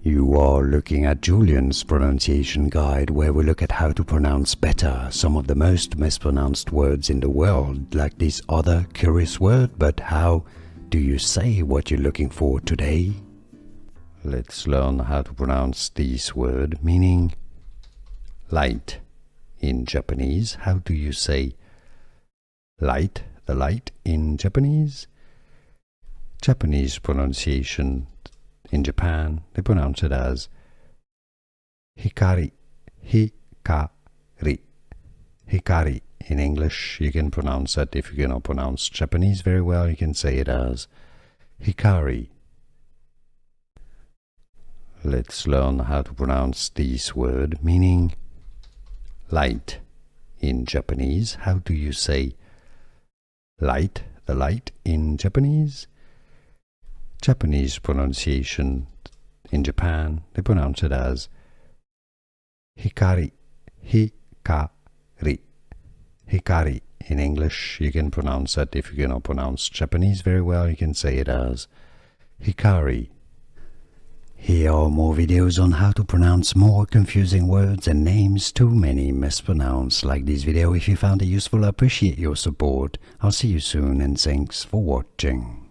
You are looking at Julian's pronunciation guide, where we look at how to pronounce better some of the most mispronounced words in the world, like this other curious word. But how do you say what you're looking for today? Let's learn how to pronounce this word, meaning light. In Japanese, how do you say light, the light in Japanese? Japanese pronunciation in Japan, they pronounce it as hikari, hikari, hikari. In English, you can pronounce that. If you cannot pronounce Japanese very well, you can say it as hikari. Let's learn how to pronounce this word, meaning light. In Japanese, how do you say light, the light in Japanese? Japanese pronunciation in Japan, they pronounce it as hikari, hikari, hikari. In English, you can pronounce that. If you cannot pronounce Japanese very well, you can say it as hikari. Here are more videos on how to pronounce more confusing words and names too many mispronounced. Like this video if you found it useful. I appreciate your support. I'll see you soon and thanks for watching.